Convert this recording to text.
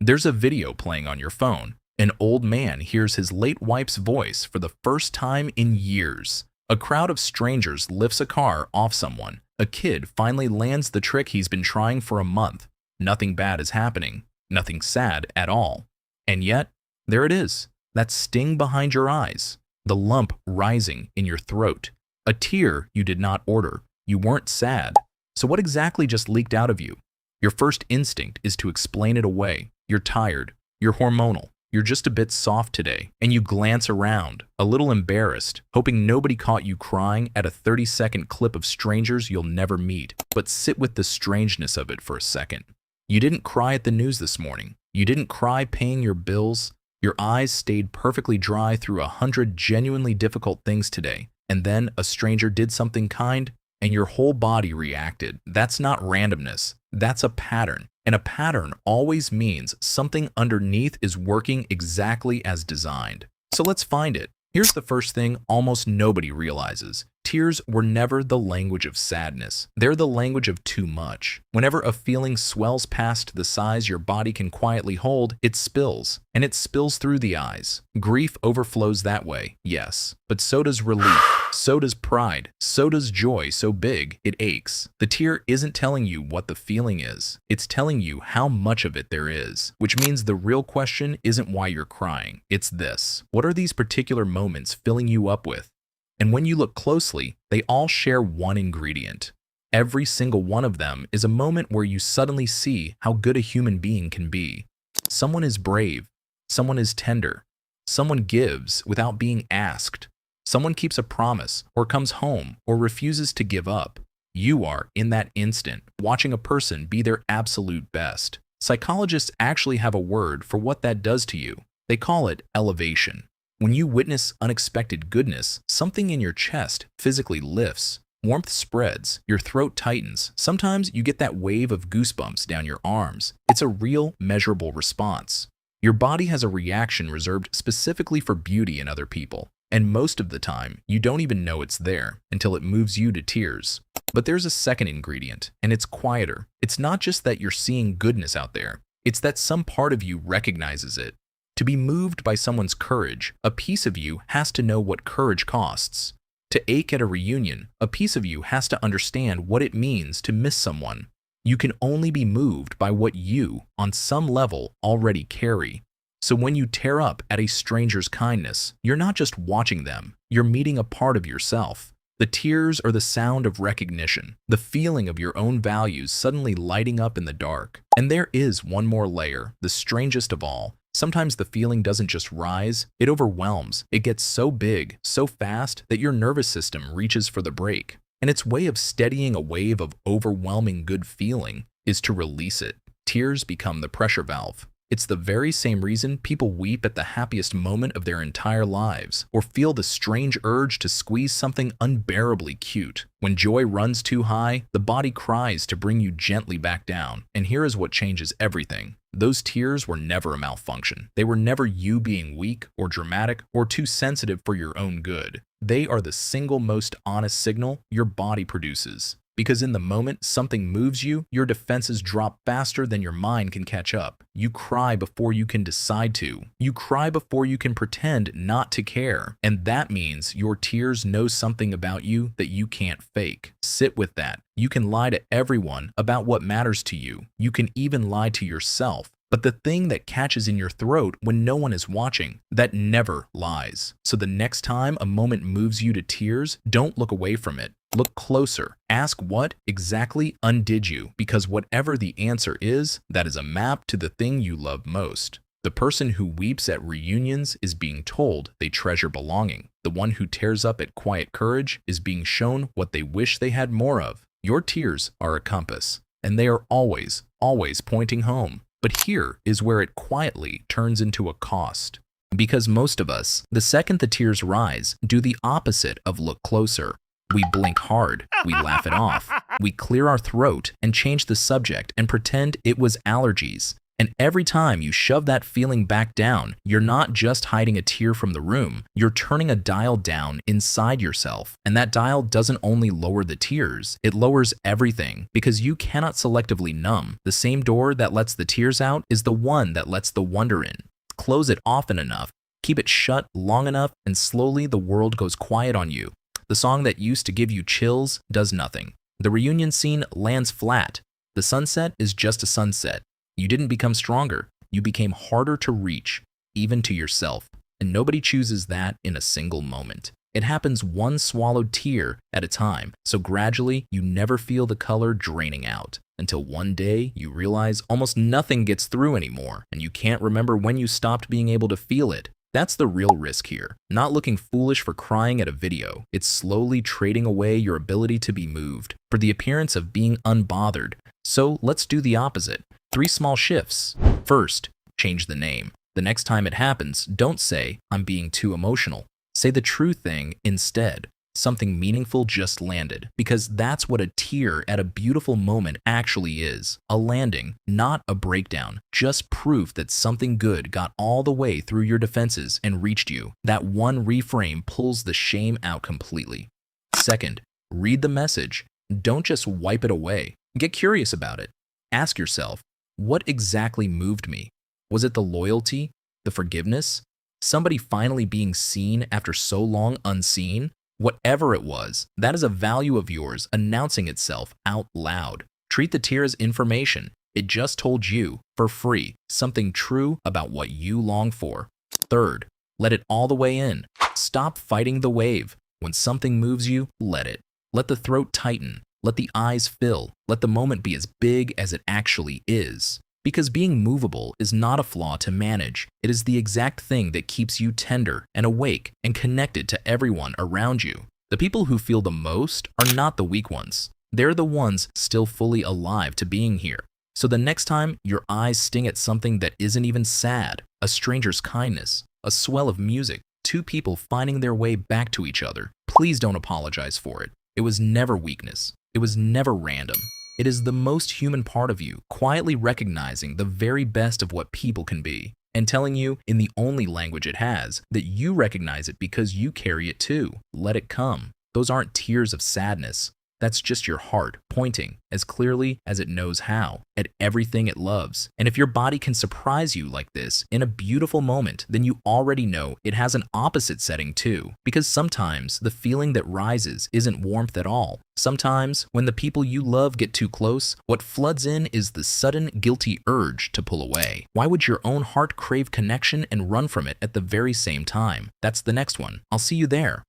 There's a video playing on your phone. An old man hears his late wife's voice for the first time in years. A crowd of strangers lifts a car off someone. A kid finally lands the trick he's been trying for a month. Nothing bad is happening. Nothing sad at all. And yet, there it is. That sting behind your eyes. The lump rising in your throat. A tear you did not order. You weren't sad. So what exactly just leaked out of you? Your first instinct is to explain it away. You're tired. You're hormonal. You're just a bit soft today. And you glance around, a little embarrassed, hoping nobody caught you crying at a 30-second clip of strangers you'll never meet. But sit with the strangeness of it for a second. You didn't cry at the news this morning. You didn't cry paying your bills. Your eyes stayed perfectly dry through 100 genuinely difficult things today. And then a stranger did something kind, and your whole body reacted. That's not randomness. That's a pattern. And a pattern always means something underneath is working exactly as designed. So let's find it. Here's the first thing almost nobody realizes. Tears were never the language of sadness. They're the language of too much. Whenever a feeling swells past the size your body can quietly hold, it spills. And it spills through the eyes. Grief overflows that way, yes. But so does relief. So does pride. So does joy so big it aches. The tear isn't telling you what the feeling is. It's telling you how much of it there is. Which means the real question isn't why you're crying. It's this. What are these particular moments filling you up with? And when you look closely, they all share one ingredient. Every single one of them is a moment where you suddenly see how good a human being can be. Someone is brave. Someone is tender. Someone gives without being asked. Someone keeps a promise or comes home or refuses to give up. You are, in that instant, watching a person be their absolute best. Psychologists actually have a word for what that does to you. They call it elevation. When you witness unexpected goodness, something in your chest physically lifts. Warmth spreads, your throat tightens. Sometimes you get that wave of goosebumps down your arms. It's a real, measurable response. Your body has a reaction reserved specifically for beauty in other people. And most of the time, you don't even know it's there until it moves you to tears. But there's a second ingredient, and it's quieter. It's not just that you're seeing goodness out there. It's that some part of you recognizes it. To be moved by someone's courage, a piece of you has to know what courage costs. To ache at a reunion, a piece of you has to understand what it means to miss someone. You can only be moved by what you, on some level, already carry. So when you tear up at a stranger's kindness, you're not just watching them, you're meeting a part of yourself. The tears are the sound of recognition, the feeling of your own values suddenly lighting up in the dark. And there is one more layer, the strangest of all. Sometimes the feeling doesn't just rise, it overwhelms. It gets so big, so fast, that your nervous system reaches for the brake. And its way of steadying a wave of overwhelming good feeling is to release it. Tears become the pressure valve. It's the very same reason people weep at the happiest moment of their entire lives, or feel the strange urge to squeeze something unbearably cute. When joy runs too high, the body cries to bring you gently back down. And here is what changes everything. Those tears were never a malfunction. They were never you being weak or dramatic or too sensitive for your own good. They are the single most honest signal your body produces. Because in the moment something moves you, your defenses drop faster than your mind can catch up. You cry before you can decide to. You cry before you can pretend not to care. And that means your tears know something about you that you can't fake. Sit with that. You can lie to everyone about what matters to you. You can even lie to yourself. But the thing that catches in your throat when no one is watching, that never lies. So the next time a moment moves you to tears, don't look away from it. Look closer. Ask what exactly undid you, because whatever the answer is, that is a map to the thing you love most. The person who weeps at reunions is being told they treasure belonging. The one who tears up at quiet courage is being shown what they wish they had more of. Your tears are a compass, and they are always, always pointing home. But here is where it quietly turns into a cost. Because most of us, the second the tears rise, do the opposite of look closer. We blink hard, we laugh it off, we clear our throat and change the subject and pretend it was allergies. And every time you shove that feeling back down, you're not just hiding a tear from the room, you're turning a dial down inside yourself. And that dial doesn't only lower the tears, it lowers everything because you cannot selectively numb. The same door that lets the tears out is the one that lets the wonder in. Close it often enough, keep it shut long enough, and slowly the world goes quiet on you. The song that used to give you chills does nothing. The reunion scene lands flat. The sunset is just a sunset. You didn't become stronger. You became harder to reach, even to yourself. And nobody chooses that in a single moment. It happens one swallowed tear at a time, so gradually you never feel the color draining out. Until one day you realize almost nothing gets through anymore, and you can't remember when you stopped being able to feel it. That's the real risk here. Not looking foolish for crying at a video. It's slowly trading away your ability to be moved for the appearance of being unbothered. So let's do the opposite. 3 small shifts. First, change the name. The next time it happens, don't say, "I'm being too emotional." Say the true thing instead. Something meaningful just landed, because that's what a tear at a beautiful moment actually is. A landing, not a breakdown. Just proof that something good got all the way through your defenses and reached you. That one reframe pulls the shame out completely. Second, read the message. Don't just wipe it away. Get curious about it. Ask yourself, what exactly moved me? Was it the loyalty? The forgiveness? Somebody finally being seen after so long unseen? Whatever it was, that is a value of yours announcing itself out loud. Treat the tear as information. It just told you, for free, something true about what you long for. Third, let it all the way in. Stop fighting the wave. When something moves you, let it. Let the throat tighten. Let the eyes fill. Let the moment be as big as it actually is. Because being movable is not a flaw to manage. It is the exact thing that keeps you tender and awake and connected to everyone around you. The people who feel the most are not the weak ones. They're the ones still fully alive to being here. So the next time your eyes sting at something that isn't even sad, a stranger's kindness, a swell of music, 2 people finding their way back to each other, please don't apologize for it. It was never weakness. It was never random. It is the most human part of you, quietly recognizing the very best of what people can be, and telling you, in the only language it has, that you recognize it because you carry it too. Let it come. Those aren't tears of sadness. That's just your heart pointing, as clearly as it knows how, at everything it loves. And if your body can surprise you like this in a beautiful moment, then you already know it has an opposite setting too. Because sometimes the feeling that rises isn't warmth at all. Sometimes, when the people you love get too close, what floods in is the sudden guilty urge to pull away. Why would your own heart crave connection and run from it at the very same time? That's the next one. I'll see you there.